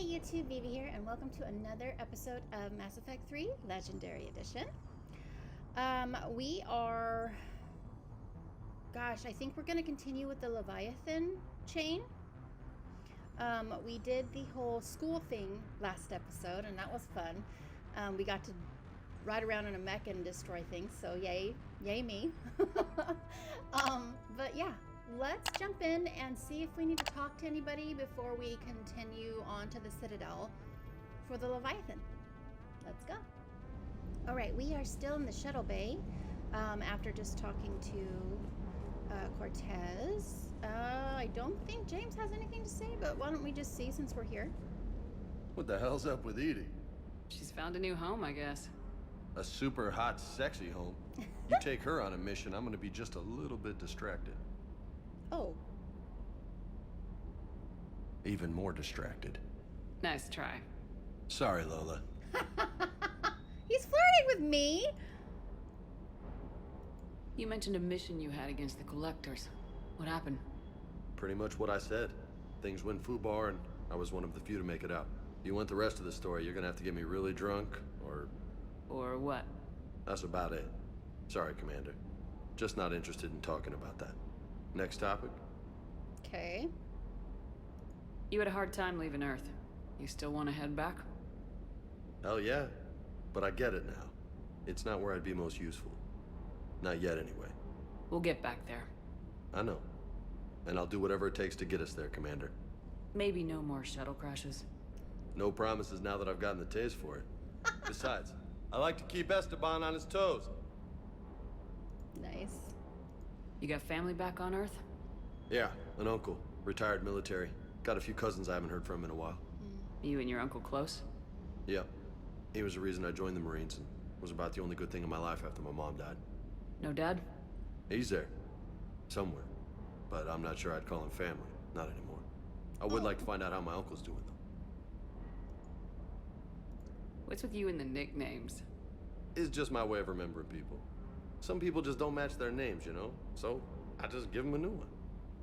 Hey YouTube, Vivi here, and welcome to another episode of Mass Effect 3 Legendary Edition. I think we're going to continue with the Leviathan chain. We did the whole school thing last episode, and that was fun. We got to ride around in a mech and destroy things, so yay me. But yeah. Let's jump in and see if we need to talk to anybody before we continue on to the Citadel for the Leviathan. Let's go. All right, we are still in the shuttle bay after just talking to Cortez. I don't think James has anything to say, but why don't we just see since we're here? What the hell's up with Edie? She's found a new home, I guess. A super hot, sexy home. You take her on a mission, I'm gonna be just a little bit distracted. Oh. Even more distracted. Nice try. Sorry, Lola. He's flirting with me! You mentioned a mission you had against the Collectors. What happened? Pretty much what I said. Things went foobar and I was one of the few to make it out. If you want the rest of the story, you're gonna have to get me really drunk, or... Or what? That's about it. Sorry, Commander. Just not interested in talking about that. Next topic? Okay. You had a hard time leaving Earth. You still want to head back? Hell yeah. But I get it now. It's not where I'd be most useful. Not yet, anyway. We'll get back there. I know. And I'll do whatever it takes to get us there, Commander. Maybe no more shuttle crashes. No promises now that I've gotten the taste for it. Besides, I like to keep Esteban on his toes. Nice. You got family back on Earth? Yeah, an uncle. Retired military. Got a few cousins I haven't heard from in a while. You and your uncle close? Yep. He was the reason I joined the Marines and was about the only good thing in my life after my mom died. No dad? He's there. Somewhere. But I'm not sure I'd call him family. Not anymore. I would like to find out how my uncle's doing, though. What's with you and the nicknames? It's just my way of remembering people. Some people just don't match their names, you know? So, I just give them a new one.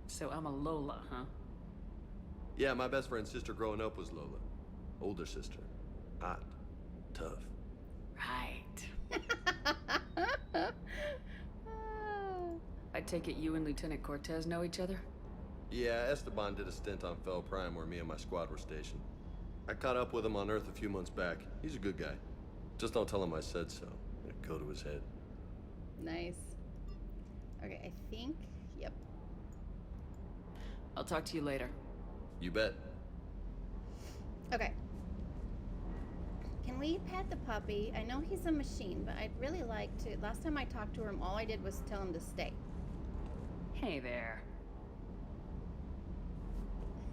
So I'm a Lola, huh? Yeah, my best friend's sister growing up was Lola. Older sister. Hot. Tough. Right. I take it you and Lieutenant Cortez know each other? Yeah, Esteban did a stint on Fel Prime where me and my squad were stationed. I caught up with him on Earth a few months back. He's a good guy. Just don't tell him I said so. It'd go to his head. Nice. Okay, I think... Yep. I'll talk to you later. You bet. Okay. Can we pet the puppy? I know he's a machine, but I'd really like to... Last time I talked to him, all I did was tell him to stay. Hey there.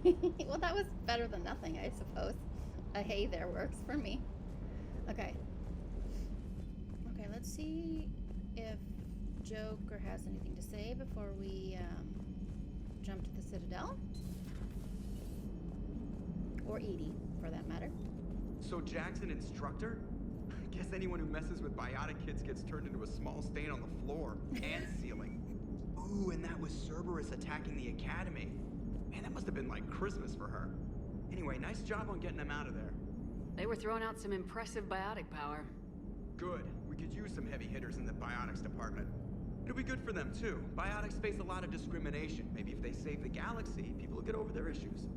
Well, that was better than nothing, I suppose. A hey there works for me. Okay. Okay, let's see if Joker has anything to say before we jump to the Citadel. Or Edie, for that matter. So Jack's an instructor? I guess anyone who messes with biotic kids gets turned into a small stain on the floor and ceiling. Ooh, and that was Cerberus attacking the academy. Man, that must have been like Christmas for her. Anyway, nice job on getting them out of there. They were throwing out some impressive biotic power. Good. We could use some heavy hitters in the biotics department. It'll be good for them too. Biotics face a lot of discrimination. Maybe if they save the galaxy, people will get over their issues.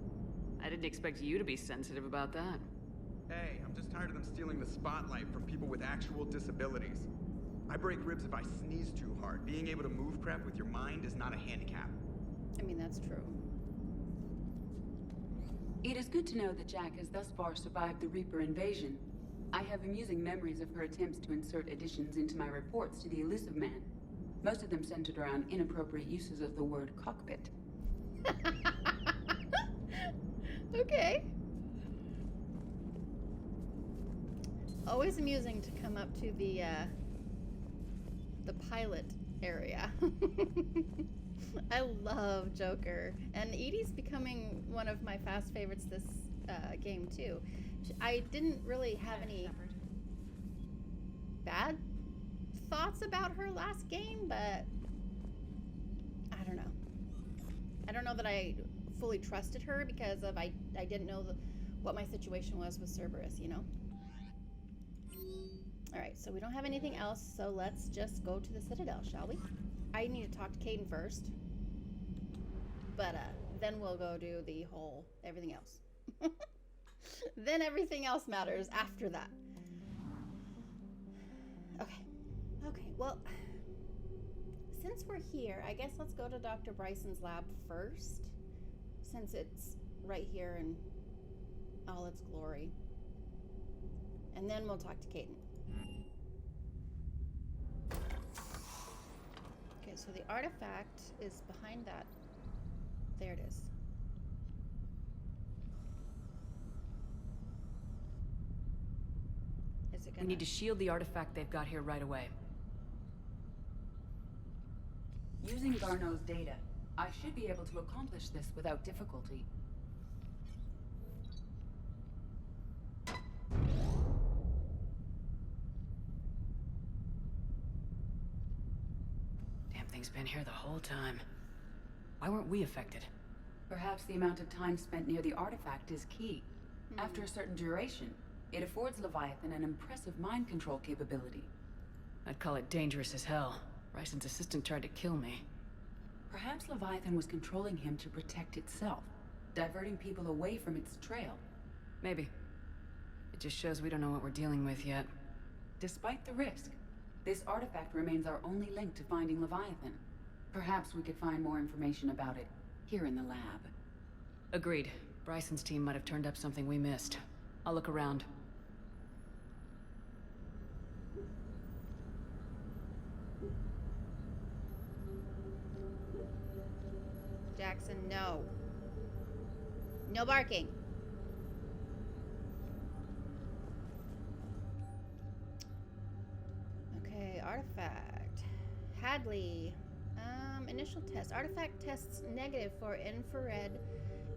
I didn't expect you to be sensitive about that. Hey, I'm just tired of them stealing the spotlight from people with actual disabilities. I break ribs if I sneeze too hard. Being able to move crap with your mind is not a handicap. I mean, that's true. It is good to know that Jack has thus far survived the Reaper invasion. I have amusing memories of her attempts to insert additions into my reports to the Elusive Man. Most of them centered around inappropriate uses of the word cockpit. Okay. Always amusing to come up to the pilot area. I love Joker, and Edie's becoming one of my fast favorites this game too. I didn't really have any bad thoughts about her last game, but I don't know. I don't know that I fully trusted her because of I didn't know what my situation was with Cerberus, you know? Alright, so we don't have anything else, so let's just go to the Citadel, shall we? I need to talk to Caden first. But, then we'll go do the whole everything else. Then everything else matters after that. Okay. Okay, well, since we're here, I guess let's go to Dr. Bryson's lab first, since it's right here in all its glory. And then we'll talk to Caden. Okay, so the artifact is behind that. There it is. Is it gonna... We need to shield the artifact they've got here right away. Using Garneau's data, I should be able to accomplish this without difficulty. Damn thing's been here the whole time. Why weren't we affected? Perhaps the amount of time spent near the artifact is key. After a certain duration, it affords Leviathan an impressive mind control capability. I'd call it dangerous as hell. Bryson's assistant tried to kill me. Perhaps Leviathan was controlling him to protect itself, diverting people away from its trail. Maybe. It just shows we don't know what we're dealing with yet. Despite the risk, this artifact remains our only link to finding Leviathan. Perhaps we could find more information about it here in the lab. Agreed. Bryson's team might have turned up something we missed. I'll look around. Jackson, no. No barking. Okay, artifact. Hadley. Initial test. Artifact tests negative for infrared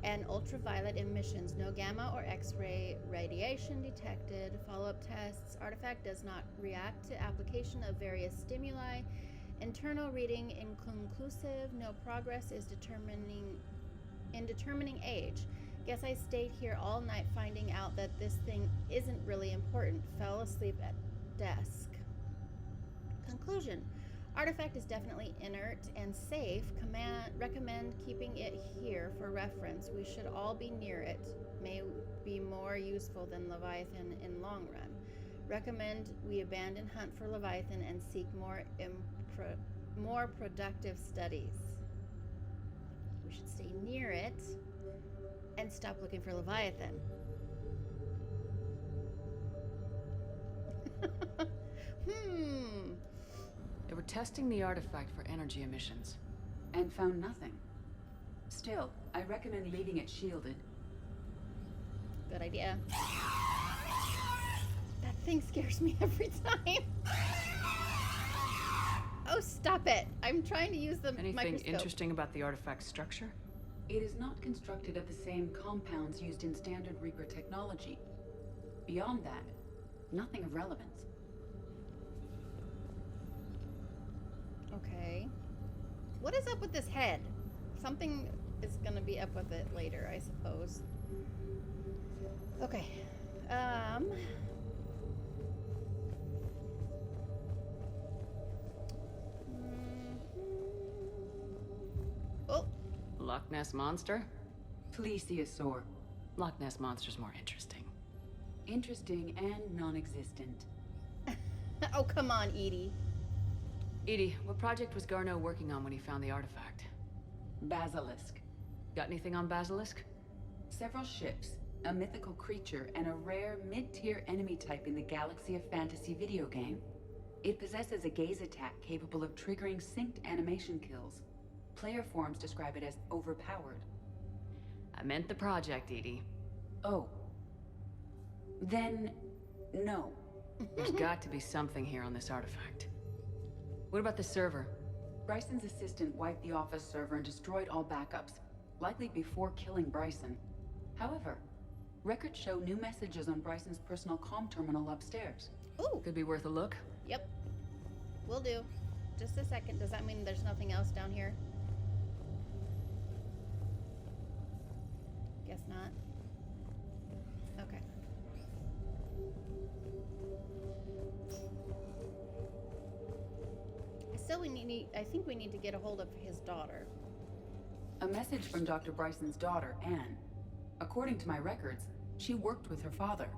and ultraviolet emissions. No gamma or X-ray radiation detected. Follow-up tests. Artifact does not react to application of various stimuli. Internal reading inconclusive. No progress is determining age. Guess I stayed here all night finding out that this thing isn't really important. Fell asleep at desk. Conclusion. Artifact is definitely inert and safe. Recommend keeping it here for reference. We should all be near it. May be more useful than Leviathan in long run. Recommend we abandon hunt for Leviathan and seek more productive studies. We should stay near it and stop looking for Leviathan. They were testing the artifact for energy emissions. And found nothing. Still, I recommend leaving it shielded. Good idea. That thing scares me every time. Oh, stop it. I'm trying to use the Anything microscope. interesting about the artifact's structure? It is not constructed of the same compounds used in standard Reaper technology. Beyond that, nothing of relevance. Okay. What is up with this head? Something is gonna be up with it later, I suppose. Okay. Oh. Loch Ness Monster? Plesiosaur. Loch Ness Monster's more interesting. Interesting and non-existent. Oh, come on, Edie. Edie, what project was Garneau working on when he found the artifact? Basilisk. Got anything on Basilisk? Several ships, a mythical creature, and a rare mid-tier enemy type in the Galaxy of Fantasy video game. It possesses a gaze attack capable of triggering synced animation kills. Player forums describe it as overpowered. I meant the project, Edie. Oh. Then, no. There's got to be something here on this artifact. What about the server? Bryson's assistant wiped the office server and destroyed all backups, likely before killing Bryson. However, records show new messages on Bryson's personal comm terminal upstairs. Ooh. Could be worth a look. Yep. Will do. Just a second. Does that mean there's nothing else down here? Guess not. I think we need to get a hold of his daughter. A message from Dr. Bryson's daughter, Anne. According to my records, she worked with her father.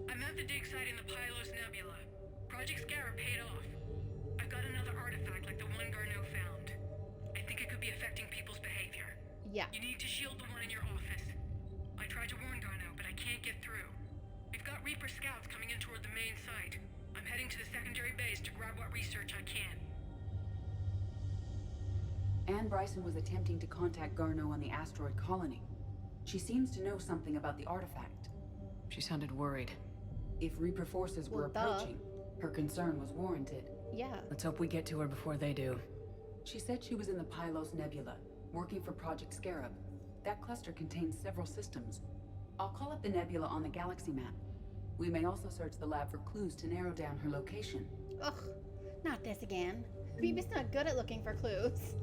I'm at the dig site in the Pylos Nebula. Project Scarab paid off. I've got another artifact like the one Garneau found. I think it could be affecting people's behavior. Yeah. You need to shield the one in your office. I tried to warn Garneau, but I can't get through. We've got Reaper scouts coming in toward the main site. I'm heading to the secondary base to grab what research I can. Anne Bryson was attempting to contact Garneau on the asteroid colony. She seems to know something about the artifact. She sounded worried. If Reaper forces were Well, duh. approaching, her concern was warranted. Yeah. Let's hope we get to her before they do. She said she was in the Pylos Nebula, working for Project Scarab. That cluster contains several systems. I'll call up the nebula on the galaxy map. We may also search the lab for clues to narrow down her location. Ugh, not this again. Phoebe's not good at looking for clues.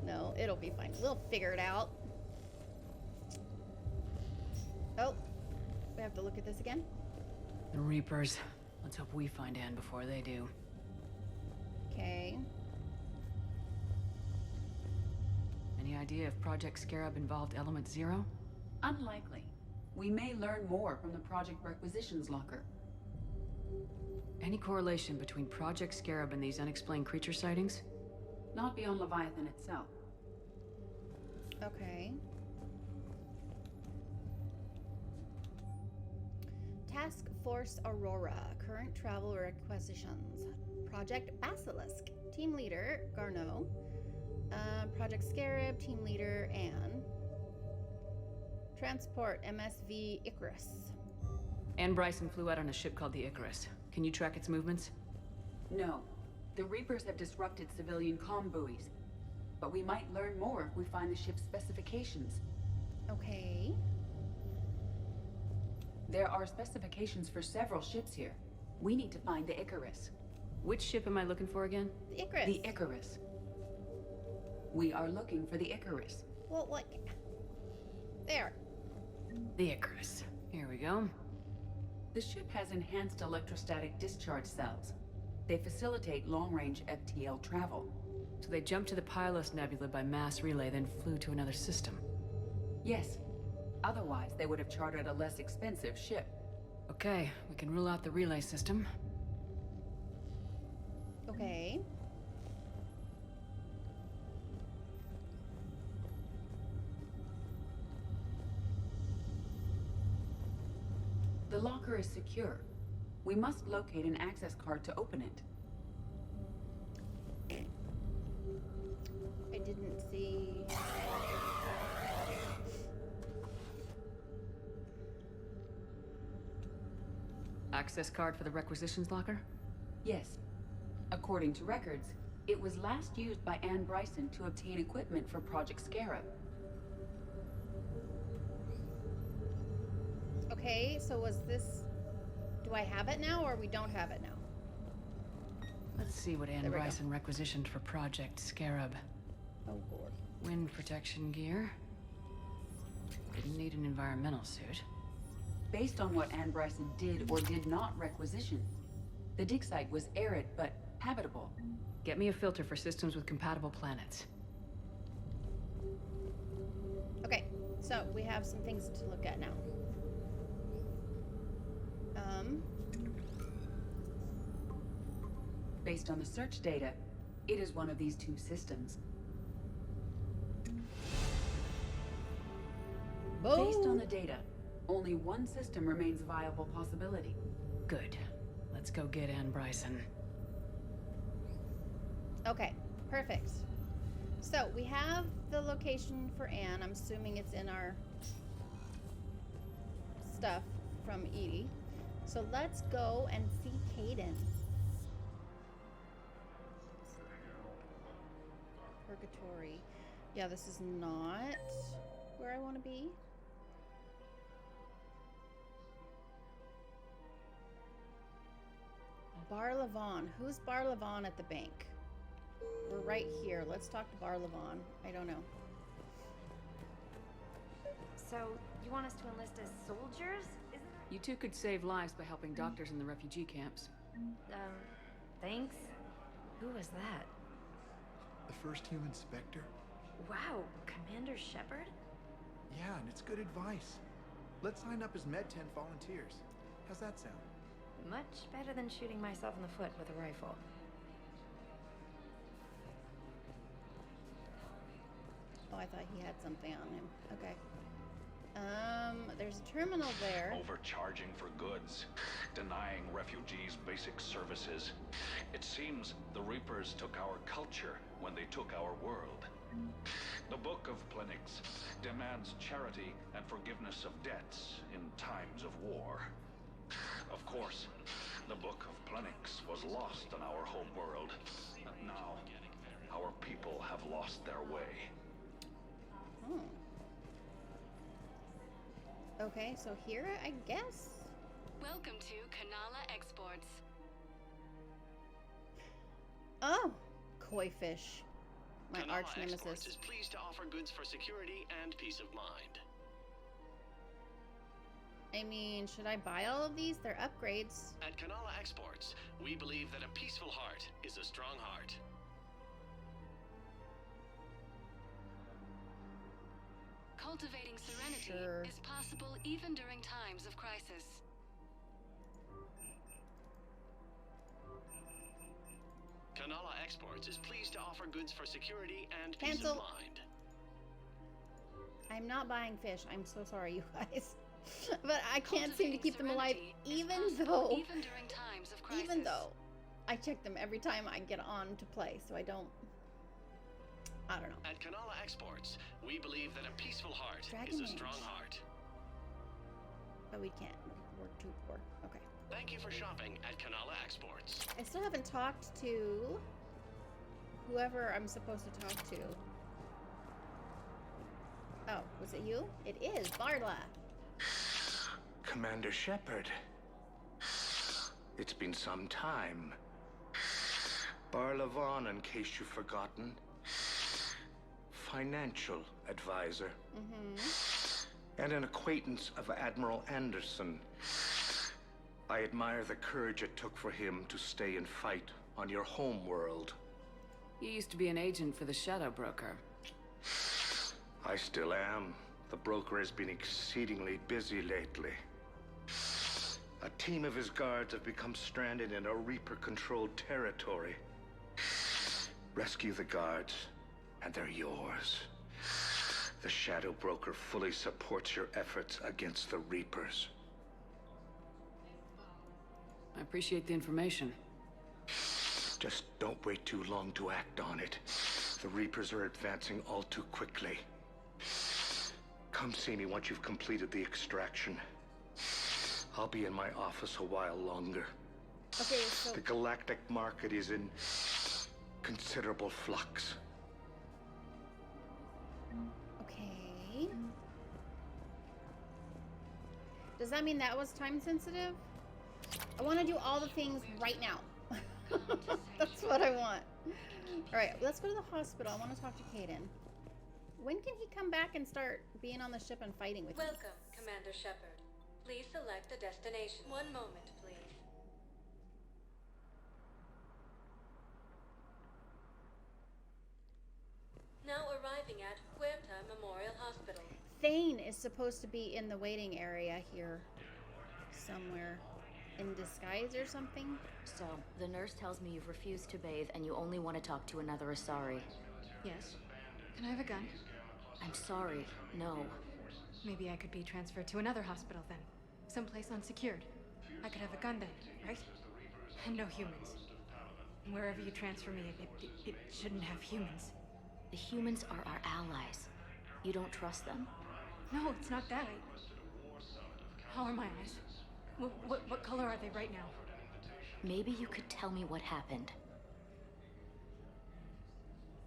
No, it'll be fine. We'll figure it out. Oh, we have to look at this again? The Reapers. Let's hope we find Anne before they do. Okay. Any idea if Project Scarab involved Element Zero? Unlikely. We may learn more from the Project Requisitions Locker. Any correlation between Project Scarab and these unexplained creature sightings? Not beyond Leviathan itself. Okay. Task Force Aurora. Current travel requisitions. Project Basilisk. Team leader, Garneau. Project Scarab. Team leader, Anne. Transport MSV Icarus. Anne Bryson flew out on a ship called the Icarus. Can you track its movements? No. The Reapers have disrupted civilian comm buoys. But we might learn more if we find the ship's specifications. Okay. There are specifications for several ships here. We need to find the Icarus. Which ship am I looking for again? The Icarus. The Icarus. We are looking for the Icarus. Well, what? There. The Icarus. Here we go. The ship has enhanced electrostatic discharge cells. They facilitate long-range FTL travel. So they jumped to the Pylos Nebula by mass relay, then flew to another system. Yes. Otherwise, they would have chartered a less expensive ship. Okay, we can rule out the relay system. Okay. The locker is secure. We must locate an access card to open it. I didn't see. Access card for the requisitions locker? Yes. According to records, it was last used by Anne Bryson to obtain equipment for Project Scarab. Okay, so was this... Do I have it now, or we don't have it now? Let's see what Anne There we go. Bryson requisitioned for Project Scarab. Oh, Lord. Wind protection gear. Didn't need an environmental suit. Based on what Anne Bryson did or did not requisition, the dig site was arid but habitable. Get me a filter for systems with compatible planets. Okay, so we have some things to look at now. Based on the search data, it is one of these two systems. Based on the data, only one system remains a viable possibility. Good. Let's go get Anne Bryson. Okay, perfect. So we have the location for Anne. I'm assuming it's in our stuff from Edie. So let's go and see Caden. Purgatory. Yeah, this is not where I want to be. Bar Levon. Who's Bar Levon at the bank? We're right here. Let's talk to Bar Levon. I don't know. So, you want us to enlist as soldiers? Isn't You two could save lives by helping doctors in the refugee camps. Thanks? Who was that? The first human Spectre? Wow, Commander Shepard? Yeah, and it's good advice. Let's sign up as Med-10 volunteers. How's that sound? Much better than shooting myself in the foot with a rifle. Oh, I thought he had something on him. Okay. There's a terminal there. Overcharging for goods, denying refugees basic services. It seems the Reapers took our culture when they took our world. The Book of Plenix demands charity and forgiveness of debts in times of war. Of course, the Book of Plenix was lost in our home world, and now our people have lost their way. Oh. Okay, so here, I guess. Welcome to Kanala Exports. Oh, koi fish. My arch Kanala Exports nemesis. is pleased to offer goods for security and peace of mind. I mean, should I buy all of these? They're upgrades. At Kanala Exports, we believe that a peaceful heart is a strong heart. Cultivating serenity Sure. is possible even during times of crisis. Kanala Exports is pleased to offer goods for security and peace Cancel. of mind. I'm not buying fish. I'm so sorry, you guys. But I can't seem to keep them alive, even though Even during times of crisis. even though I check them every time I get on to play, so I don't know. At Kanala Exports, we believe that a peaceful heart Dragon is a Age. strong heart. But we can't. We're too poor. Okay. Thank you for shopping at Kanala Exports. I still haven't talked to whoever I'm supposed to talk to. Oh, was it you? It is Barla. Commander Shepard. It's been some time. Barla Vaughn, in case you've forgotten. Financial advisor. And an acquaintance of Admiral Anderson. I admire the courage it took for him to stay and fight on your home world. You used to be an agent for the Shadow Broker. I still am. The broker has been exceedingly busy lately. A team of his guards have become stranded in a Reaper-controlled territory. Rescue the guards, and they're yours. The Shadow Broker fully supports your efforts against the Reapers. I appreciate the information. Just don't wait too long to act on it. The Reapers are advancing all too quickly. Come see me once you've completed the extraction. I'll be in my office a while longer. Okay, so The galactic market is in considerable flux. okay. Does that mean that was time sensitive? I want to do all the things right now. That's what I want. All right, let's go to the hospital. I want to talk to Caden. When can he come back and start being on the ship and fighting with me? Welcome, Commander Shepard. Please select a destination. One moment, please. Now arriving at Huerta Memorial Hospital. Thane is supposed to be in the waiting area here somewhere. In disguise or something? So, the nurse tells me you've refused to bathe and you only want to talk to another Asari. Yes. Can I have a gun? I'm sorry, no. Maybe I could be transferred to another hospital then. Someplace unsecured. I could have a gun then, right? And no humans. Wherever you transfer me, it shouldn't have humans. The humans are our allies. You don't trust them? No, it's not that. How are my eyes? What color are they right now? Maybe you could tell me what happened.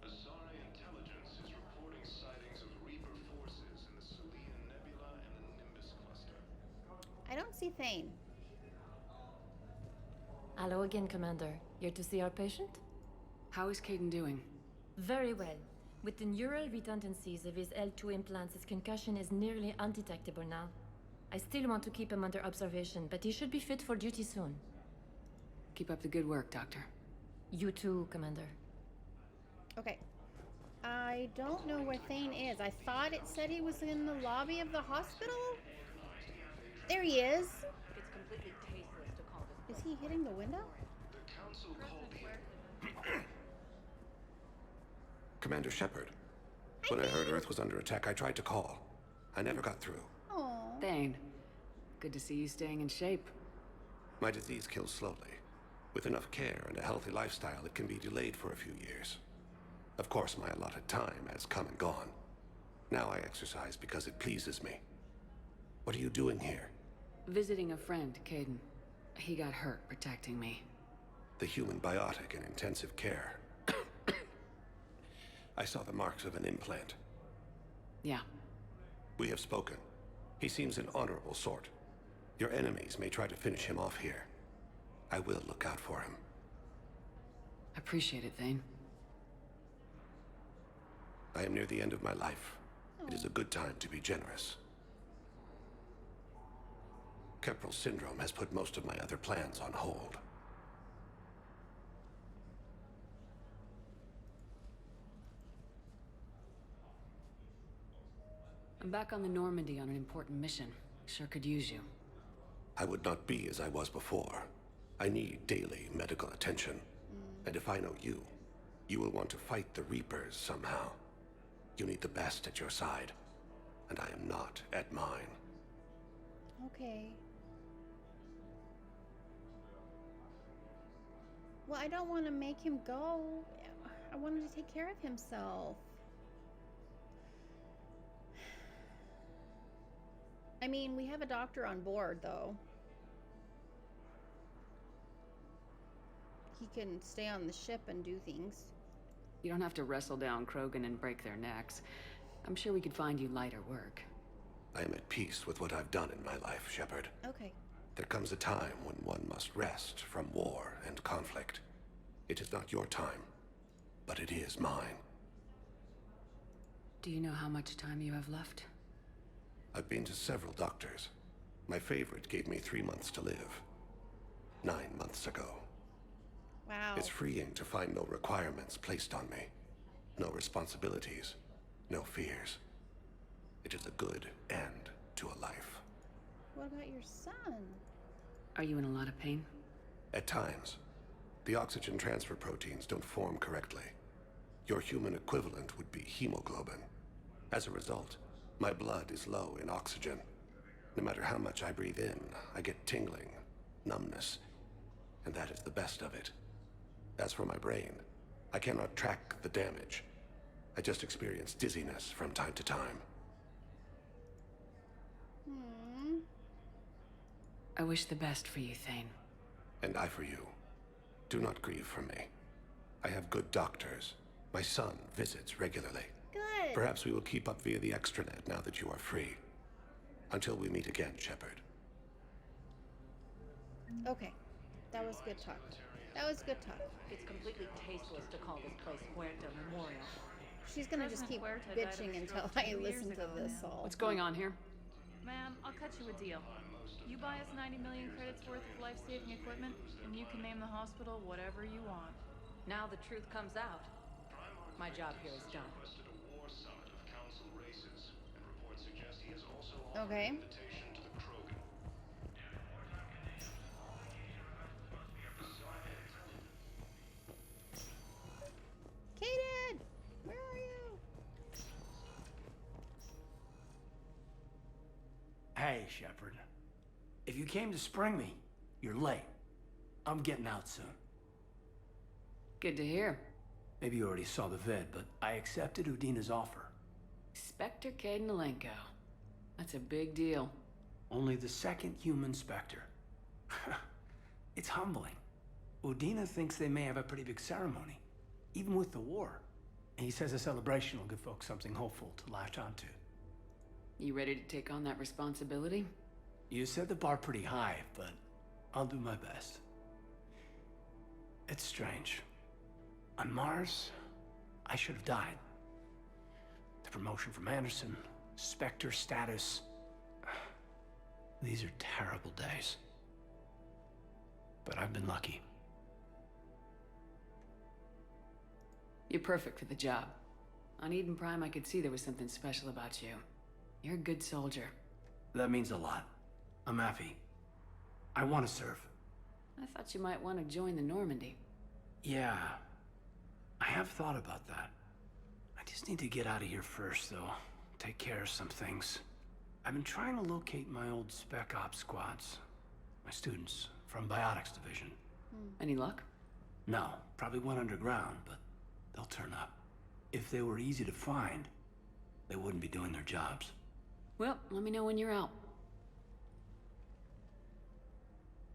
Asari intelligence is reporting sightings of Reaper forces in the Selene Nebula and the Nimbus cluster. I don't see Thane. Hello again, Commander. Here to see our patient? How is Caden doing? Very well. With the neural redundancies of his L2 implants, his concussion is nearly undetectable now. I still want to keep him under observation, but he should be fit for duty soon. Keep up the good work, Doctor. You too, Commander. Okay. I don't know where Thane is. I thought it said he was in the lobby of the hospital. There he is. It's completely tasteless to call this. Is he hitting the window? Commander Shepard. When I heard Earth was under attack, I tried to call. I never got through. Aww. Thane, good to see you staying in shape. My disease kills slowly. With enough care and a healthy lifestyle, it can be delayed for a few years. Of course, my allotted time has come and gone. Now I exercise because it pleases me. What are you doing here? Visiting a friend, Caden. He got hurt protecting me. The human biotic in intensive care. I saw the marks of an implant. Yeah. We have spoken. He seems an honorable sort. Your enemies may try to finish him off here. I will look out for him. Appreciate it, Thane. I am near the end of my life. It is a good time to be generous. Keprel syndrome has put most of my other plans on hold. I'm back on the Normandy on an important mission. Sure could use you. I would not be as I was before. I need daily medical attention. And if I know you, you will want to fight the Reapers somehow. You need the best at your side, and I am not at mine. Okay. Well, I don't want to make him go. I want him to take care of himself. I mean, we have a doctor on board, though. He can stay on the ship and do things. You don't have to wrestle down Krogan and break their necks. I'm sure we could find you lighter work. I am at peace with what I've done in my life, Shepard. Okay. There comes a time when one must rest from war and conflict. It is not your time, but it is mine. Do you know how much time you have left? I've been to several doctors. My favorite gave me 3 months to live. 9 months ago. Wow. It's freeing to find no requirements placed on me. No responsibilities. No fears. It is a good end to a life. What about your son? Are you in a lot of pain? At times. The oxygen transfer proteins don't form correctly. Your human equivalent would be hemoglobin. As a result, my blood is low in oxygen. No matter how much I breathe in, I get tingling, numbness, and that is the best of it. As for my brain, I cannot track the damage. I just experience dizziness from time to time. I wish the best for you, Thane. And I for you. Do not grieve for me. I have good doctors. My son visits regularly. Good. Perhaps we will keep up via the extranet now that you are free. Until we meet again, Shepard. Okay. That was good talk. That was good talk. It's completely tasteless to call this place Huerta Memorial. She's gonna just keep bitching until I listen to this all. What's going on here? Ma'am, I'll cut you a deal. You buy us 90 million credits worth of life-saving equipment, and you can name the hospital whatever you want. Now the truth comes out. My job here is done. Okay. Kaden! Where are you? Hey, Shepard. If you came to spring me, you're late. I'm getting out soon. Good to hear. Maybe you already saw the vid, but I accepted Udina's offer. Spectre Caden Alenko. That's a big deal. Only the second human Spectre. It's humbling. Udina thinks they may have a pretty big ceremony, even with the war. And he says a celebration will give folks something hopeful to latch onto. You ready to take on that responsibility? You set the bar pretty high, but I'll do my best. It's strange. On Mars, I should have died. The promotion from Anderson, Spectre status. These are terrible days. But I've been lucky. You're perfect for the job. On Eden Prime, I could see there was something special about you. You're a good soldier. That means a lot. I'm happy. I want to serve. I thought you might want to join the Normandy. Yeah. I have thought about that. I just need to get out of here first, though. Take care of some things. I've been trying to locate my old Spec Ops squads. My students from Biotics Division. Any luck? No, probably went underground, but they'll turn up. If they were easy to find, they wouldn't be doing their jobs. Well, let me know when you're out.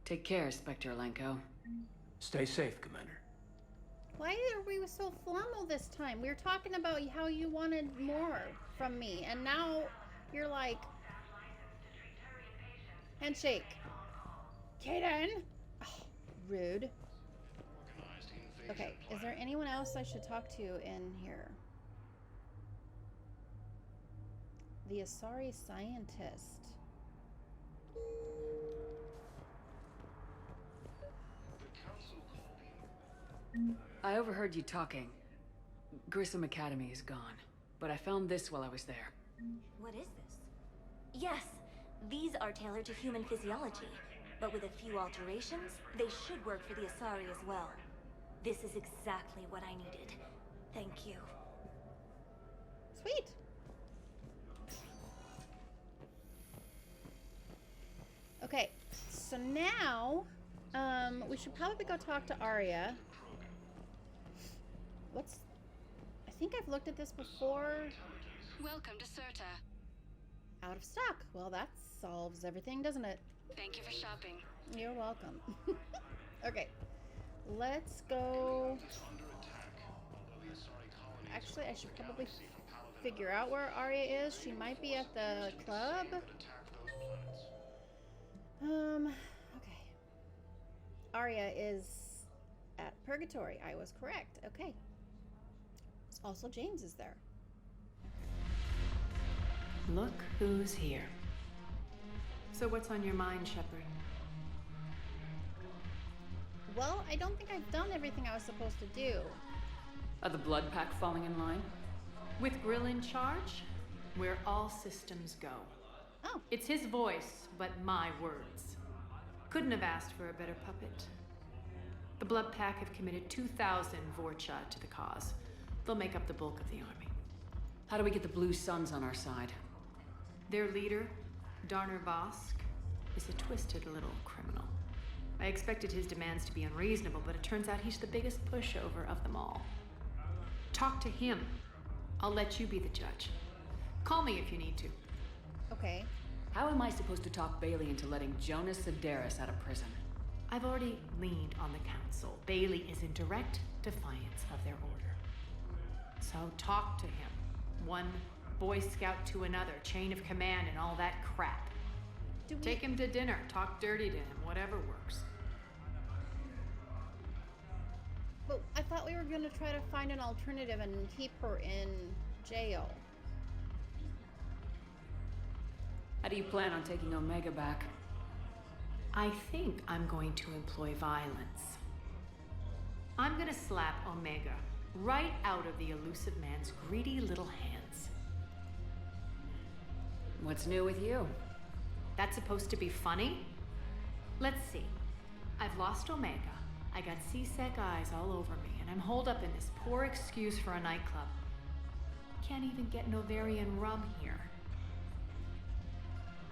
Take care, Spectre Lenko. Stay safe, Commander. Why are we so formal this time? We were talking about how you wanted more from me, and now you're like... Handshake. Kaden! Oh, rude. Okay, is there anyone else I should talk to in here? The Asari scientist. I overheard you talking. Grissom Academy is gone, but I found this while I was there. What is this? Yes, these are tailored to human physiology, but with a few alterations, they should work for the Asari as well. This is exactly what I needed. Thank you. Sweet. Okay, so now, we should probably go talk to Arya. I think I've looked at this before. Welcome to Serta. Out of stock. Well, that solves everything, doesn't it? Thank you for shopping. You're welcome. Okay, let's go. Actually, I should probably figure out where Arya is. She might be at the club. Okay. Arya is at Purgatory. I was correct. Okay. Also, James is there. Look who's here. So what's on your mind, Shepard? Well, I don't think I've done everything I was supposed to do. Are the blood pack falling in line? With Grill in charge, where all systems go. Oh. It's his voice, but my words. Couldn't have asked for a better puppet. The blood pack have committed 2,000 Vorcha to the cause. They'll make up the bulk of the army. How do we get the Blue Suns on our side? Their leader, Darner Vosk, is a twisted little criminal. I expected his demands to be unreasonable, but it turns out he's the biggest pushover of them all. Talk to him. I'll let you be the judge. Call me if you need to. Okay. How am I supposed to talk Bailey into letting Jonas Sedaris out of prison? I've already leaned on the council. Bailey is in direct defiance of their order. So talk to him. One Boy Scout to another, chain of command and all that crap. Take him to dinner, talk dirty to him, whatever works. But I thought we were going to try to find an alternative and keep her in jail. How do you plan on taking Omega back? I think I'm going to employ violence. I'm going to slap Omega right out of the elusive man's greedy little hands. What's new with you? That's supposed to be funny? Let's see. I've lost Omega. I got C-Sec eyes all over me, and I'm holed up in this poor excuse for a nightclub. Can't even get Novarian rum here.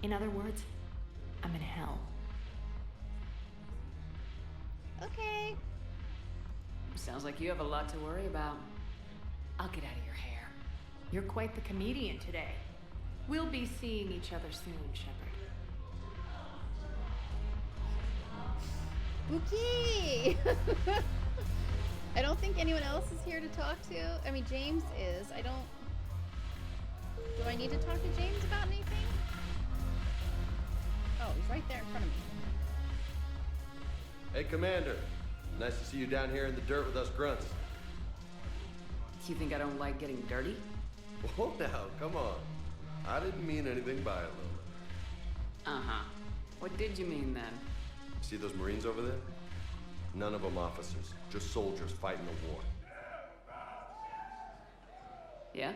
In other words, I'm in hell. Okay. Sounds like you have a lot to worry about. I'll get out of your hair. You're quite the comedian today. We'll be seeing each other soon, Shepard. Okay. I don't think anyone else is here to talk to. I mean, James is. I don't... Do I need to talk to James about anything? Oh, he's right there in front of me. Hey, Commander. Nice to see you down here in the dirt with us grunts. You think I don't like getting dirty? Whoa, now, come on. I didn't mean anything by it, Lola. Uh-huh. What did you mean, then? See those Marines over there? None of them officers, just soldiers fighting a war. Yeah?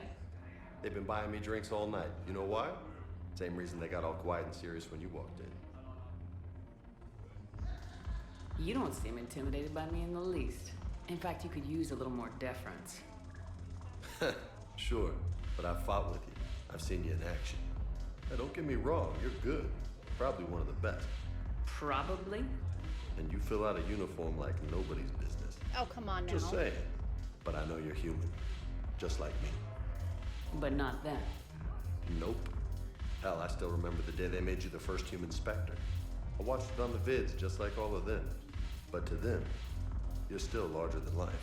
They've been buying me drinks all night. You know why? Same reason they got all quiet and serious when you walked in. You don't seem intimidated by me in the least. In fact, you could use a little more deference. Sure, but I've fought with you. I've seen you in action. Now, don't get me wrong, you're good. Probably one of the best. Probably? And you fill out a uniform like nobody's business. Oh, come on now. Just saying. But I know you're human. Just like me. But not them. Nope. Hell, I still remember the day they made you the first human Spectre. I watched it on the vids, just like all of them. But to them, you're still larger than life.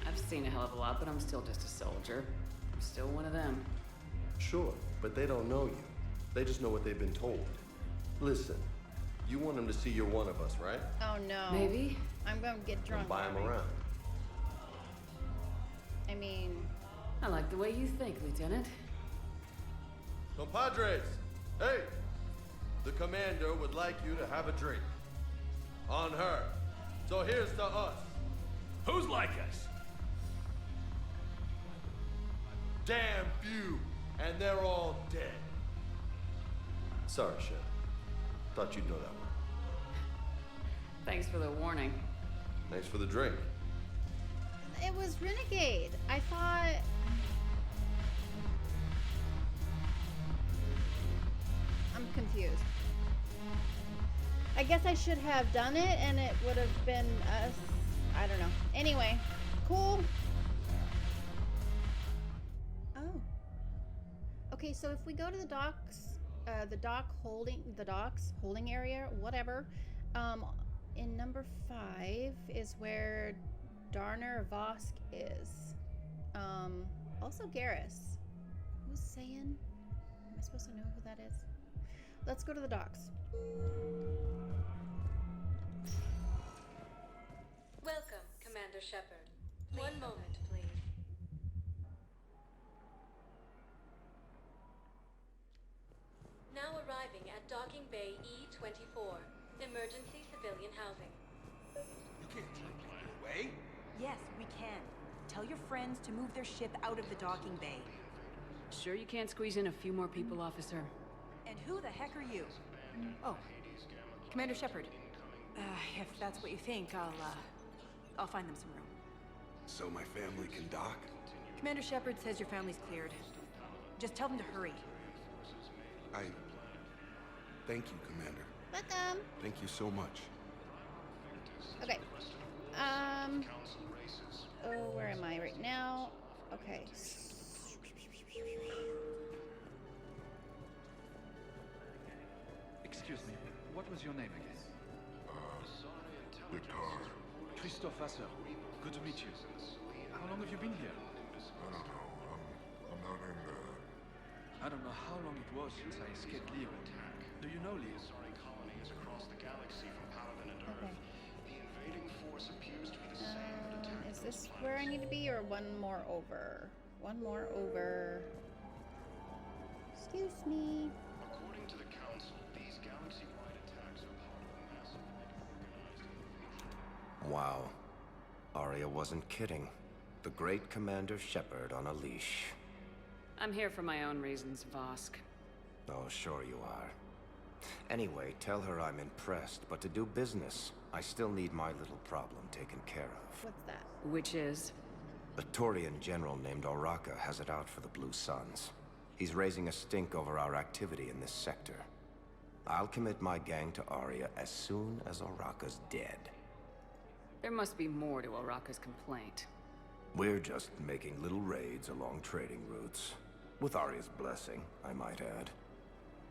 I've seen a hell of a lot, but I'm still just a soldier. I'm still one of them. Sure, but they don't know you. They just know what they've been told. Listen, you want them to see you're one of us, right? Oh no. Maybe. I'm going to get drunk. Then buy them around. I mean... I like the way you think, Lieutenant. Compadres! Hey! The commander would like you to have a drink. On her. So here's to us. Who's like us? Damn few, and they're all dead. Sorry, Chef. Thought you'd know that one. Thanks for the warning. Thanks for the drink. It was Renegade. I thought... I'm confused. I guess I should have done it and it would have been us. I don't know. Anyway, cool. Oh. Okay, so if we go to the docks, the docks holding area, whatever, in number 5 is where Darner Vosk is. Also Garrus. Who's saying? Am I supposed to know who that is? Let's go to the docks. Welcome, Commander Shepard. One moment, please. Now arriving at Docking Bay E-24, emergency civilian housing. You can't take me away? Yes, we can. Tell your friends to move their ship out of the docking bay. Sure you can't squeeze in a few more people, officer? And who the heck are you? Oh, Commander Shepard. If that's what you think, I'll find them some room. So my family can dock? Commander Shepard says your family's cleared. Just tell them to hurry. Thank you, Commander. Welcome. Thank you so much. Okay. Oh, where am I right now? Okay. Excuse me, what was your name again? Victor. Christophe Vasseur. Good to meet you. How long have you been here? I don't know. I'm not in the... I don't know how long it was since I escaped Leo. Do you know Leo? Colonies across the galaxy from Paladin and Earth. Okay. The invading force appears to be the same that attacked Is this where I need to be, or one more over? One more over. Excuse me. According to the Council, these galaxy-wide attacks are part of a massive organized invasion. Wow. Arya wasn't kidding. The great Commander Shepard on a leash. I'm here for my own reasons, Vosk. Oh, sure you are. Anyway, tell her I'm impressed, but to do business, I still need my little problem taken care of. What's that? Which is? A Turian general named Oraka has it out for the Blue Suns. He's raising a stink over our activity in this sector. I'll commit my gang to Arya as soon as Oraka's dead. There must be more to Oraka's complaint. We're just making little raids along trading routes. With Arya's blessing, I might add.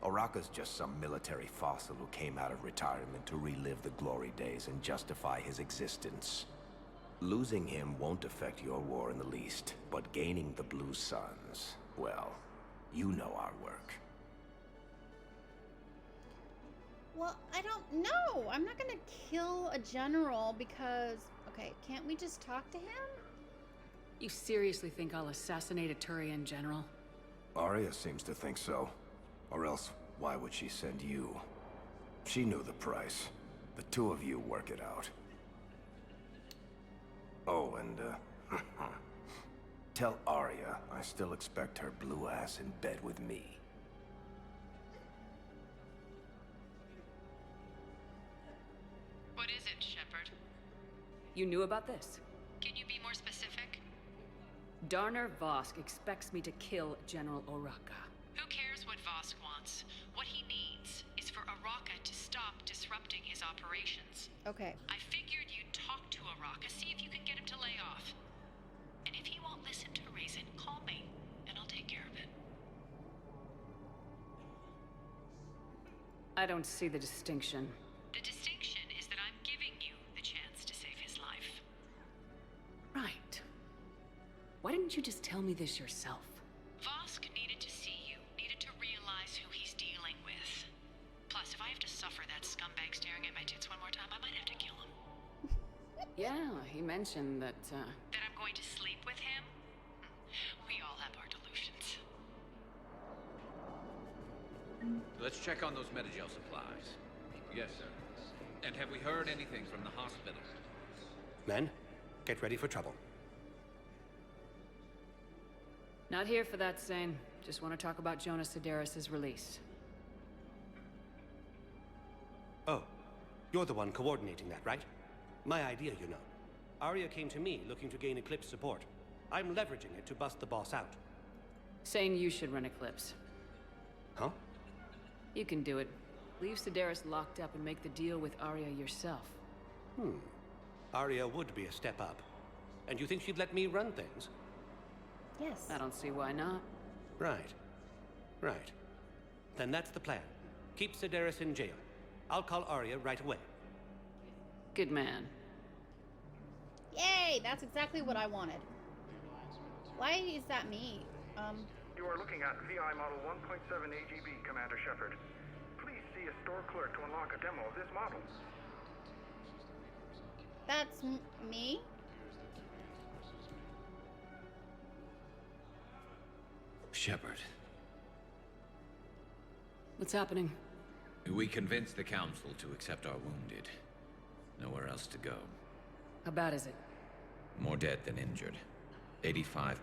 Oraka's just some military fossil who came out of retirement to relive the glory days and justify his existence. Losing him won't affect your war in the least, but gaining the Blue Suns, well, you know our work. Well, I don't know. I'm not gonna kill a general because... Okay, can't we just talk to him? You seriously think I'll assassinate a Turian general? Arya seems to think so. Or else, why would she send you? She knew the price. The two of you work it out. Oh, and, Tell Arya I still expect her blue ass in bed with me. What is it, Shepard? You knew about this? Can you be more specific? Darner Vosk expects me to kill General Oraka. Who cares what Vosk wants? What he needs is for Oraka to stop disrupting his operations. Okay. I figured you'd talk to Oraka, see if you can get him to lay off. And if he won't listen to reason, call me, and I'll take care of it. I don't see the distinction. The distinction is that I'm giving you the chance to save his life. Right. Why didn't you just tell me this yourself? Vosk needed to see you, needed to realize who he's dealing with. Plus, if I have to suffer that scumbag staring at my tits one more time, I might have to kill him. Yeah, he mentioned that, That I'm going to sleep with him? We all have our delusions. Let's check on those Metagel supplies. Yes, sir. And have we heard anything from the hospital? Men, get ready for trouble. Not here for that, Zane. Just want to talk about Jonas Sedaris' release. Oh, you're the one coordinating that, right? My idea, you know. Arya came to me looking to gain Eclipse support. I'm leveraging it to bust the boss out. Saying you should run Eclipse. Huh? You can do it. Leave Sedaris locked up and make the deal with Arya yourself. Arya would be a step up. And you think she'd let me run things? Yes. I don't see why not. Right. Right. Then that's the plan. Keep Sedaris in jail. I'll call Arya right away. Good man. Yay! That's exactly what I wanted. Why is that me? You are looking at VI Model 1.7 AGB, Commander Shepard. Please see a store clerk to unlock a demo of this model. That's me? Shepard. What's happening? We convinced the Council to accept our wounded. Nowhere else to go. How bad is it? More dead than injured. 85%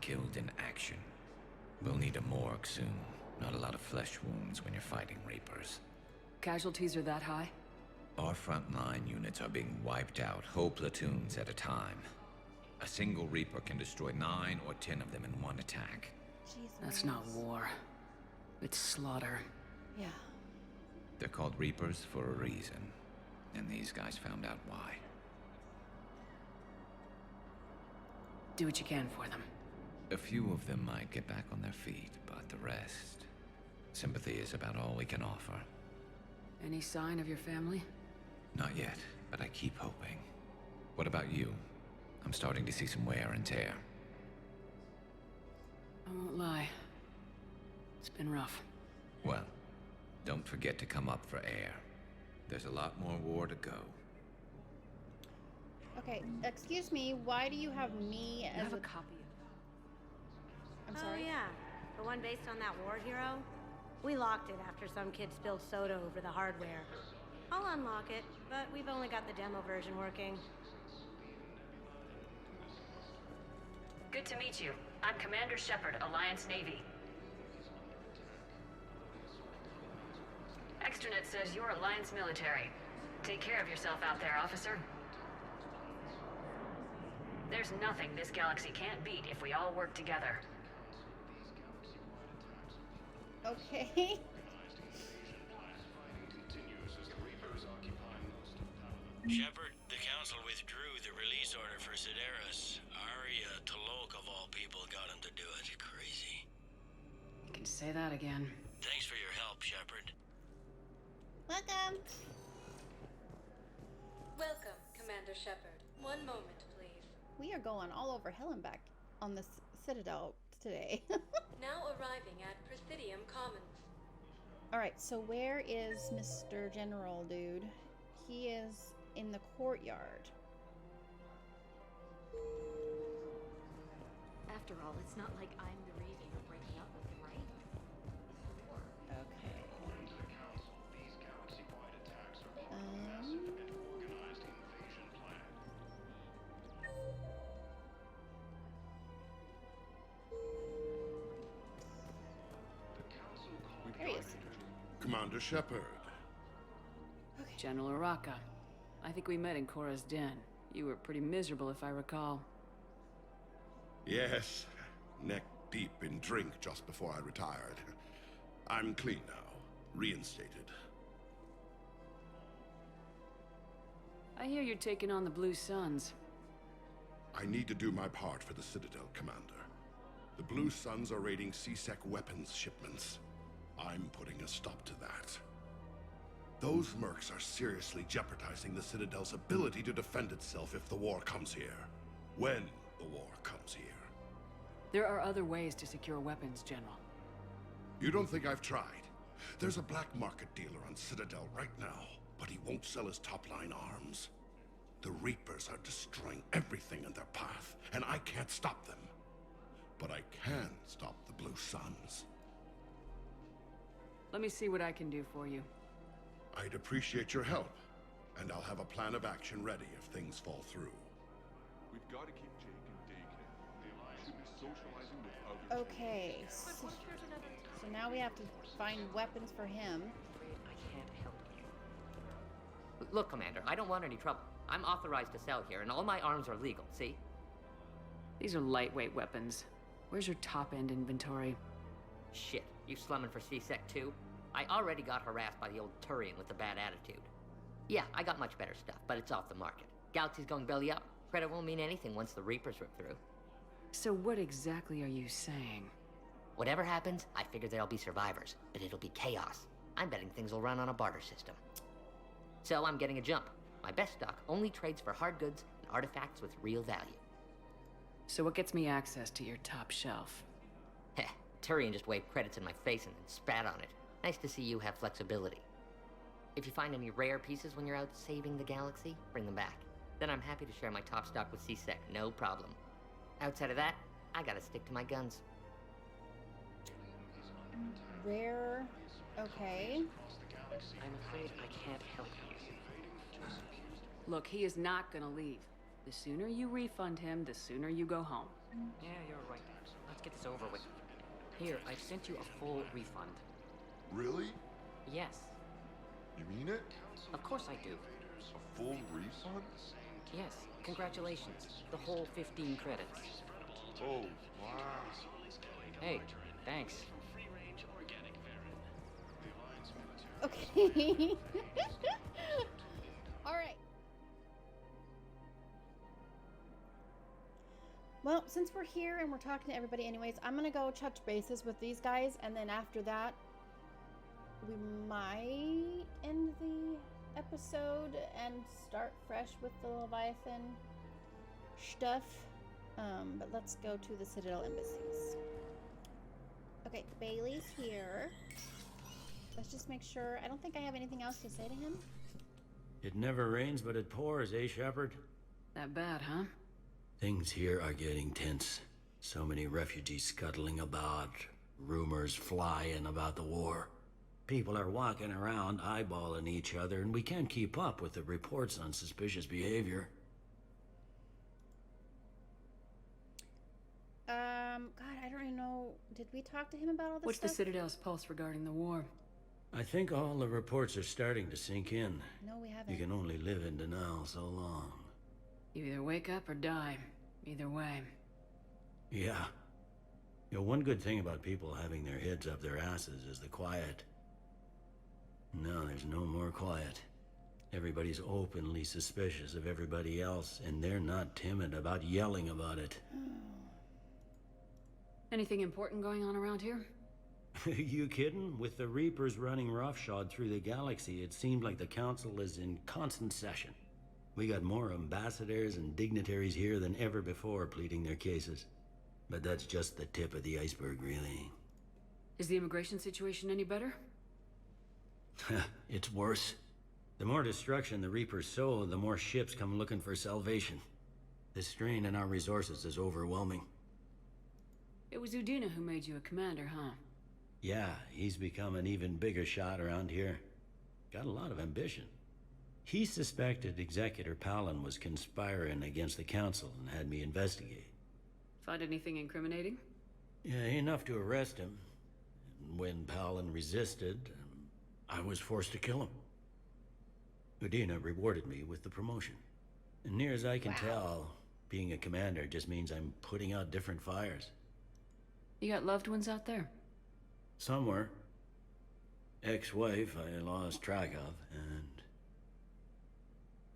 killed in action. We'll need a morgue soon. Not a lot of flesh wounds when you're fighting Reapers. Casualties are that high? Our frontline units are being wiped out, whole platoons at a time. A single Reaper can destroy 9 or 10 of them in one attack. That's not war. It's slaughter. Yeah. They're called Reapers for a reason. And these guys found out why. Do what you can for them. A few of them might get back on their feet, but the rest... Sympathy is about all we can offer. Any sign of your family? Not yet, but I keep hoping. What about you? I'm starting to see some wear and tear. I won't lie. It's been rough. Well, don't forget to come up for air. There's a lot more war to go. Okay, excuse me, why do you have me as a copy I'm sorry? Oh yeah, the one based on that war hero? We locked it after some kid spilled soda over the hardware. I'll unlock it, but we've only got the demo version working. Good to meet you. I'm Commander Shepard, Alliance Navy. Extranet says you're Alliance military. Take care of yourself out there, officer. There's nothing this galaxy can't beat if we all work together. Okay. Shepard, the Council withdrew the release order for Sedaris. Arya Talok, of all people, got him to do it. Crazy. You can say that again. Thanks for your help, Shepard. Welcome. Welcome, Commander Shepard. One moment, please. We are going all over hell and back on this Citadel today. Now arriving at Presidium Commons. Alright, so where is Mr. General dude? He is in the courtyard. After all, it's not like I'm the reason you're breaking up with him, right? Okay. Commander Shepard. General Oraka. I think we met in Cora's den. You were pretty miserable, if I recall. Yes, neck deep in drink just before I retired. I'm clean now, reinstated. I hear you're taking on the Blue Suns. I need to do my part for the Citadel, Commander. The Blue Suns are raiding C-Sec weapons shipments. I'm putting a stop to that. Those mercs are seriously jeopardizing the Citadel's ability to defend itself if the war comes here. When the war comes here. There are other ways to secure weapons, General. You don't think I've tried? There's a black market dealer on Citadel right now, but he won't sell his top-line arms. The Reapers are destroying everything in their path, and I can't stop them. But I can stop the Blue Suns. Let me see what I can do for you. I'd appreciate your help, and I'll have a plan of action ready if things fall through. We've got to keep Jake in daycare. The Alliance should be socializing with other Okay. So now we have to find weapons for him. I can't help you. Look, Commander, I don't want any trouble. I'm authorized to sell here, and all my arms are legal, see? These are lightweight weapons. Where's your top-end inventory? Shit, you slumming for C-Sec too? I already got harassed by the old Turian with the bad attitude. Yeah, I got much better stuff, but it's off the market. Galaxy's going belly up. Credit won't mean anything once the Reapers rip through. So what exactly are you saying? Whatever happens, I figure there'll be survivors, but it'll be chaos. I'm betting things will run on a barter system. So I'm getting a jump. My best stock only trades for hard goods and artifacts with real value. So what gets me access to your top shelf? Heh, Turian just waved credits in my face and then spat on it. Nice to see you have flexibility. If you find any rare pieces when you're out saving the galaxy, bring them back. Then I'm happy to share my top stock with C-Sec, no problem. Outside of that, I gotta stick to my guns. Rare. Okay. I'm afraid I can't help you. Look, he is not gonna leave. The sooner you refund him, the sooner you go home. Yeah, you're right. Let's get this over with. Here, I've sent you a full refund. Really? Yes. You mean it? Of course I do. A full refund? Yes. Congratulations. The whole 15 credits. Oh, wow. Hey, thanks. Okay. All right. Well, since we're here and we're talking to everybody anyways, I'm going to go touch bases with these guys, and then after that, we might end the episode and start fresh with the Leviathan stuff. But let's go to the Citadel embassies. Okay, Bailey's here. Let's just make sure. I don't think I have anything else to say to him. It never rains, but it pours, eh, Shepard? That bad, huh? Things here are getting tense. So many refugees scuttling about, rumors flying about the war. People are walking around eyeballing each other, and we can't keep up with the reports on suspicious behavior. God, I don't even know. Did we talk to him about all this What's stuff? the Citadel's pulse regarding the war? I think all the reports are starting to sink in. No, we haven't. You can only live in denial so long. You either wake up or die. Either way. Yeah. You know, one good thing about people having their heads up their asses is the quiet. Now there's no more quiet. Everybody's openly suspicious of everybody else, and they're not timid about yelling about it. Anything important going on around here? You kidding? With the Reapers running roughshod through the galaxy, it seemed like the Council is in constant session. We got more ambassadors and dignitaries here than ever before pleading their cases. But that's just the tip of the iceberg, really. Is the immigration situation any better? It's worse. The more destruction the Reapers sow, the more ships come looking for salvation. The strain on our resources is overwhelming. It was Udina who made you a commander, huh? Yeah, he's become an even bigger shot around here. Got a lot of ambition. He suspected Executor Palin was conspiring against the Council and had me investigate. Find anything incriminating? Yeah, enough to arrest him. When Palin resisted, I was forced to kill him. Udina rewarded me with the promotion. And near as I can tell, being a commander just means I'm putting out different fires. You got loved ones out there? Somewhere. Ex-wife I lost track of,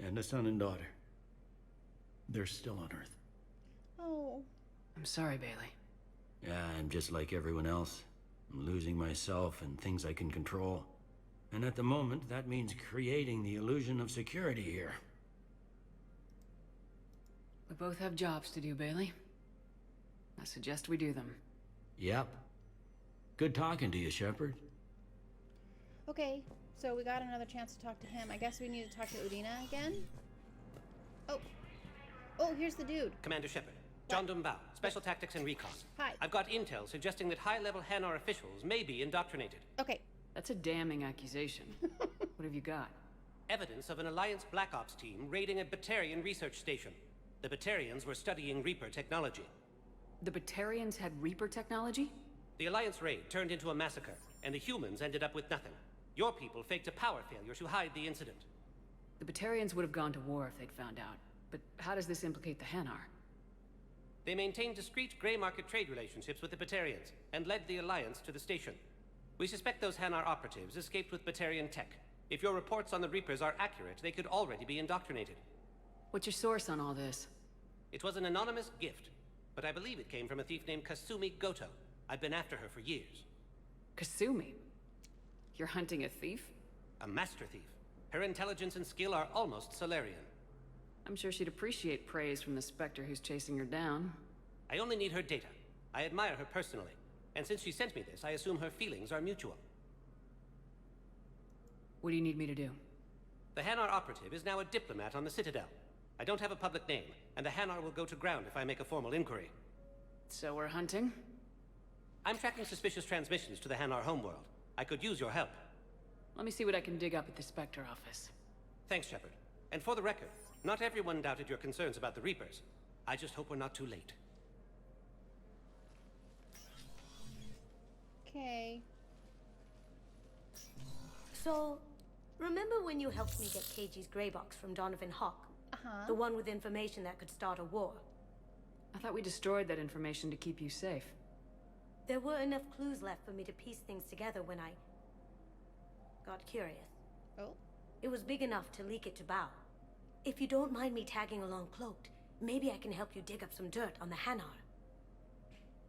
and a son and daughter. They're still on Earth. Oh. I'm sorry, Bailey. Yeah, I'm just like everyone else. I'm losing myself and things I can control. And at the moment, that means creating the illusion of security here. We both have jobs to do, Bailey. I suggest we do them. Yep. Good talking to you, Shepard. Okay, so we got another chance to talk to him. I guess we need to talk to Udina again? Oh, here's the dude. Commander Shepard. John Dumbao, Special Tactics and Recon. Hi. I've got intel suggesting that high-level Hanar officials may be indoctrinated. Okay. That's a damning accusation. What have you got? Evidence of an Alliance Black Ops team raiding a Batarian research station. The Batarians were studying Reaper technology. The Batarians had Reaper technology? The Alliance raid turned into a massacre, and the humans ended up with nothing. Your people faked a power failure to hide the incident. The Batarians would have gone to war if they'd found out. But how does this implicate the Hanar? They maintained discreet gray market trade relationships with the Batarians, and led the Alliance to the station. We suspect those Hanar operatives escaped with Batarian tech. If your reports on the Reapers are accurate, they could already be indoctrinated. What's your source on all this? It was an anonymous gift, but I believe it came from a thief named Kasumi Goto. I've been after her for years. Kasumi? You're hunting a thief? A master thief. Her intelligence and skill are almost Solarian. I'm sure she'd appreciate praise from the Spectre who's chasing her down. I only need her data. I admire her personally. And since she sent me this, I assume her feelings are mutual. What do you need me to do? The Hanar operative is now a diplomat on the Citadel. I don't have a public name, and the Hanar will go to ground if I make a formal inquiry. So we're hunting? I'm tracking suspicious transmissions to the Hanar homeworld. I could use your help. Let me see what I can dig up at the Spectre office. Thanks, Shepard. And for the record, not everyone doubted your concerns about the Reapers. I just hope we're not too late. Okay. So, remember when you helped me get KG's gray box from Donovan Hawk? Uh-huh. The one with information that could start a war. I thought we destroyed that information to keep you safe. There were enough clues left for me to piece things together when I got curious. Oh? It was big enough to leak it to Bao. If you don't mind me tagging along cloaked, maybe I can help you dig up some dirt on the Hanar.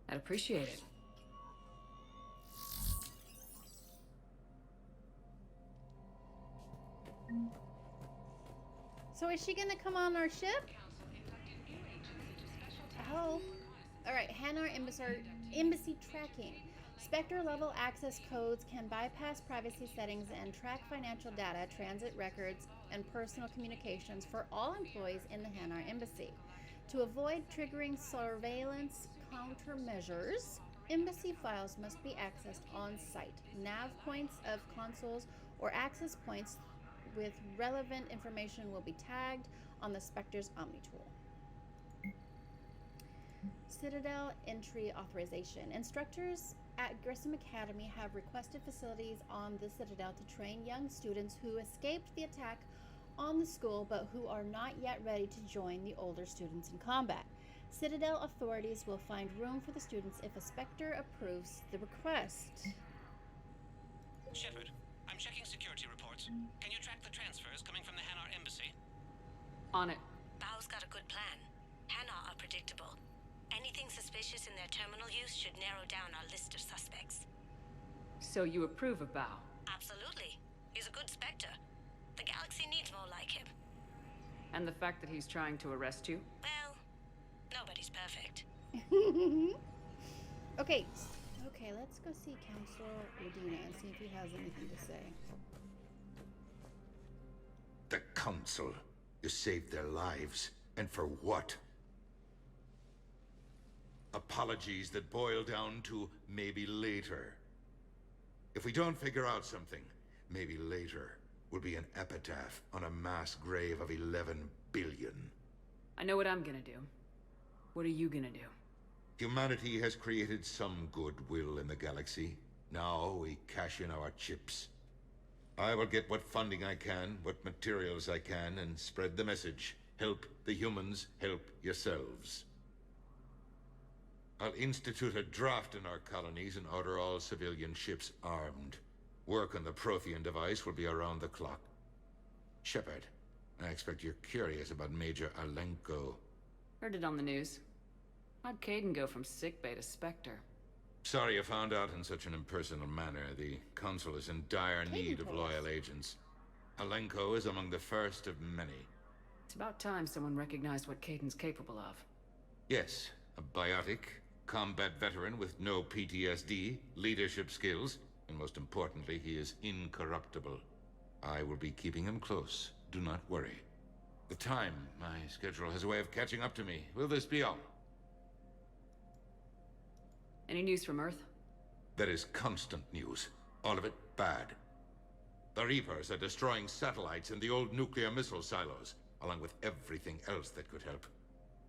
I'd appreciate it. So is she gonna come on our ship? Oh. Alright, Hanar embassy tracking. Spectre level access codes can bypass privacy settings and track financial data, transit records, and personal communications for all employees in the Hanar embassy. To avoid triggering surveillance countermeasures, embassy files must be accessed on site. Nav points of consoles or access points with relevant information will be tagged on the Spectre's Omni tool. Citadel entry authorization. Instructors at Grissom Academy have requested facilities on the Citadel to train young students who escaped the attack on the school but who are not yet ready to join the older students in combat. Citadel authorities will find room for the students if a Spectre approves the request. Shepard, I'm checking security reports. Can you track the transfers coming from the Hanar embassy? On it. Bao's got a good plan. Hanar are predictable. Anything suspicious in their terminal use should narrow down our list of suspects. So you approve of Bao? Absolutely. He's a good Spectre. The galaxy needs more like him. And the fact that he's trying to arrest you? Well, nobody's perfect. Okay, let's go see Counselor Udina and see if he has anything to say. The Council. You saved their lives. And for what? Apologies that boil down to maybe later. If we don't figure out something, maybe later will be an epitaph on a mass grave of 11 billion. I know what I'm gonna do. What are you gonna do? Humanity has created some goodwill in the galaxy. Now we cash in our chips. I will get what funding I can, what materials I can, and spread the message. Help the humans, help yourselves. I'll institute a draft in our colonies and order all civilian ships armed. Work on the Prothean device will be around the clock. Shepard, I expect you're curious about Major Alenko. Heard it on the news. How'd Caden go from sickbay to Spectre? Sorry you found out in such an impersonal manner. The Council is in dire need of loyal agents. Alenko is among the first of many. It's about time someone recognized what Caden's capable of. Yes, a biotic, combat veteran with no PTSD, leadership skills, and most importantly, he is incorruptible. I will be keeping him close. Do not worry. The time, my schedule has a way of catching up to me. Will this be all? Any news from Earth? There is constant news. All of it bad. The Reapers are destroying satellites and the old nuclear missile silos, along with everything else that could help.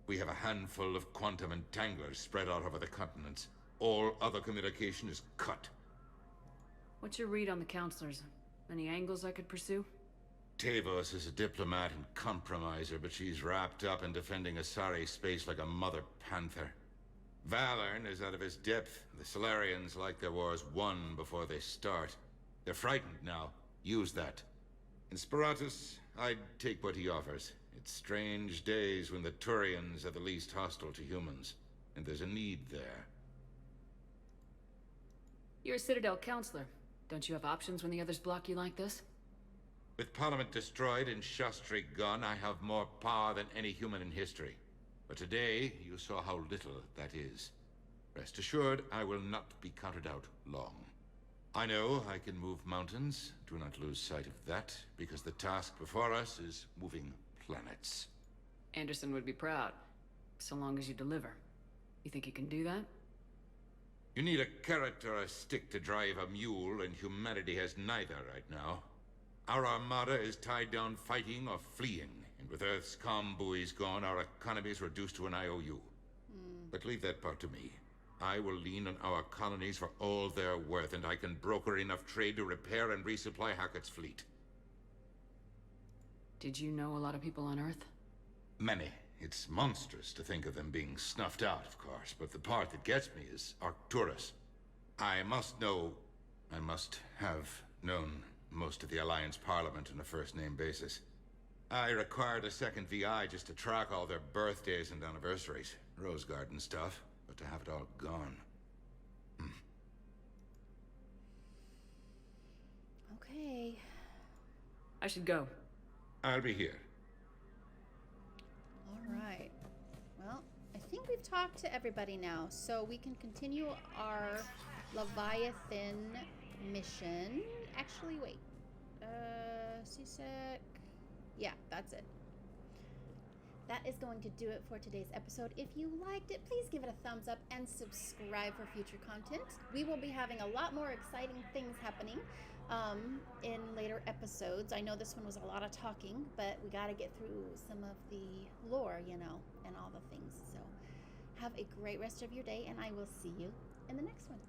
We have a handful of quantum entanglers spread out over the continents. All other communication is cut. What's your read on the counselors? Any angles I could pursue? Tavos is a diplomat and compromiser, but she's wrapped up in defending Asari space like a mother panther. Valorn is out of his depth. The Solarians like their wars won before they start. They're frightened now. Use that. In Sparatus, I'd take what he offers. It's strange days when the Turians are the least hostile to humans, and there's a need there. You're a Citadel counselor. Don't you have options when the others block you like this? With Parliament destroyed and Shastri gone, I have more power than any human in history. But today, you saw how little that is. Rest assured, I will not be counted out long. I know I can move mountains. Do not lose sight of that, because the task before us is moving planets. Anderson would be proud, so long as you deliver. You think you can do that? You need a carrot or a stick to drive a mule, and humanity has neither right now. Our armada is tied down fighting or fleeing, and with Earth's comm buoys gone, our economy is reduced to an IOU. But leave that part to me. I will lean on our colonies for all they're worth, and I can broker enough trade to repair and resupply Hackett's fleet. Did you know a lot of people on Earth? Many. It's monstrous to think of them being snuffed out, of course, but the part that gets me is Arcturus. I must have known most of the Alliance Parliament on a first-name basis. I required a second VI just to track all their birthdays and anniversaries. Rose Garden stuff, but to have it all gone. Okay. I should go. I'll be here. All right. Well, I think we've talked to everybody now, so we can continue our Leviathan mission. Actually, wait. CSEC. Yeah, that's it. That is going to do it for today's episode. If you liked it, please give it a thumbs up and subscribe for future content. We will be having a lot more exciting things happening in later episodes. I know this one was a lot of talking, but we got to get through some of the lore, you know, and all the things. So have a great rest of your day, and I will see you in the next one.